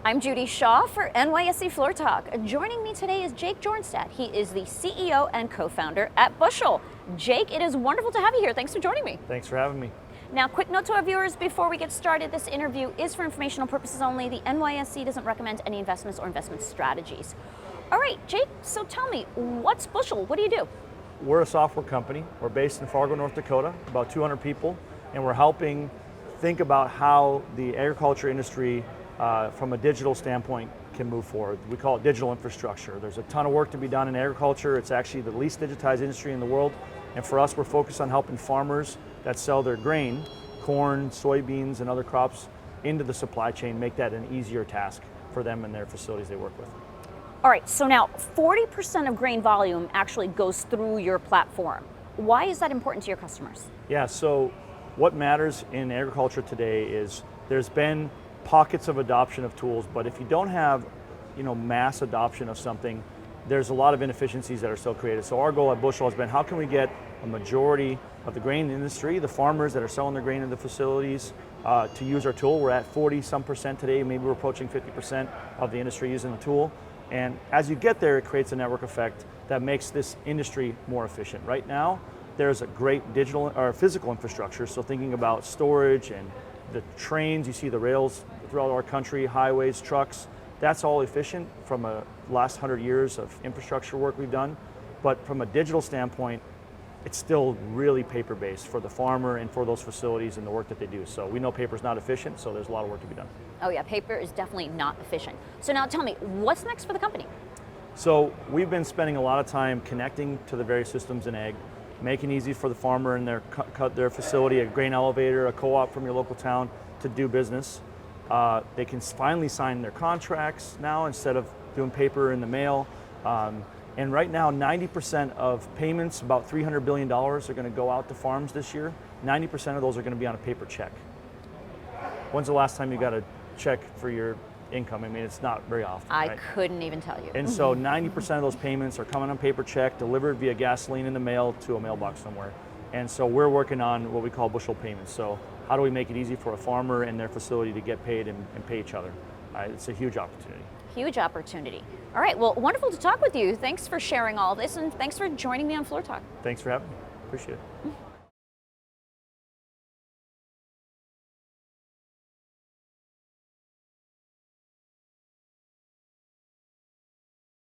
I'm Judy Shaw for NYSE Floor Talk. Joining me today is Jake Joraanstad. He is the CEO and co-founder at Bushel. Jake, it is wonderful to have you here. Thanks for joining me. Thanks for having me. Now, quick note to our viewers before we get started. This interview is for informational purposes only. The NYSE doesn't recommend any investments or investment strategies. All right, Jake, so tell me, what's Bushel? What do you do? We're a software company. We're based in Fargo, North Dakota, about 200 people, and we're helping think about how the agriculture industry from a digital standpoint can move forward. We call it digital infrastructure. There's a ton of work to be done in agriculture. It's actually the least digitized industry in the world. And for us, we're focused on helping farmers that sell their grain, corn, soybeans, and other crops into the supply chain, make that an easier task for them and their facilities they work with. All right, so now 40% of grain volume actually goes through your platform. Why is that important to your customers? Yeah, so what matters in agriculture today is there's been pockets of adoption of tools, but if you don't have, mass adoption of something, there's a lot of inefficiencies that are still created. So our goal at Bushel has been, how can we get a majority of the grain industry, the farmers that are selling their grain in the facilities, to use our tool? We're at 40-some% today, maybe we're approaching 50% of the industry using the tool. And as you get there, it creates a network effect that makes this industry more efficient. Right now, there's a great digital or physical infrastructure, so thinking about storage and the trains, you see the rails throughout our country, highways, trucks, that's all efficient from a last 100 years of infrastructure work we've done. But from a digital standpoint, it's still really paper-based for the farmer and for those facilities and the work that they do. So we know paper's not efficient, so there's a lot of work to be done. Oh yeah, paper is definitely not efficient. So now tell me, what's next for the company? So we've been spending a lot of time connecting to the various systems in ag, making it easy for the farmer and their facility, a grain elevator, a co-op from your local town to do business. They can finally sign their contracts now instead of doing paper in the mail. And right now, 90% of payments, about $300 billion, are going to go out to farms this year. 90% of those are going to be on a paper check. When's the last time you got a check for your income? I mean, it's not very often. I right? couldn't even tell you. And so 90% of those payments are coming on paper check, delivered via gasoline in the mail to a mailbox somewhere. And so we're working on what we call bushel payments. So how do we make it easy for a farmer and their facility to get paid and pay each other? It's a huge opportunity. Huge opportunity. All right, well, wonderful to talk with you. Thanks for sharing all this, and thanks for joining me on Floor Talk. Thanks for having me. Appreciate it.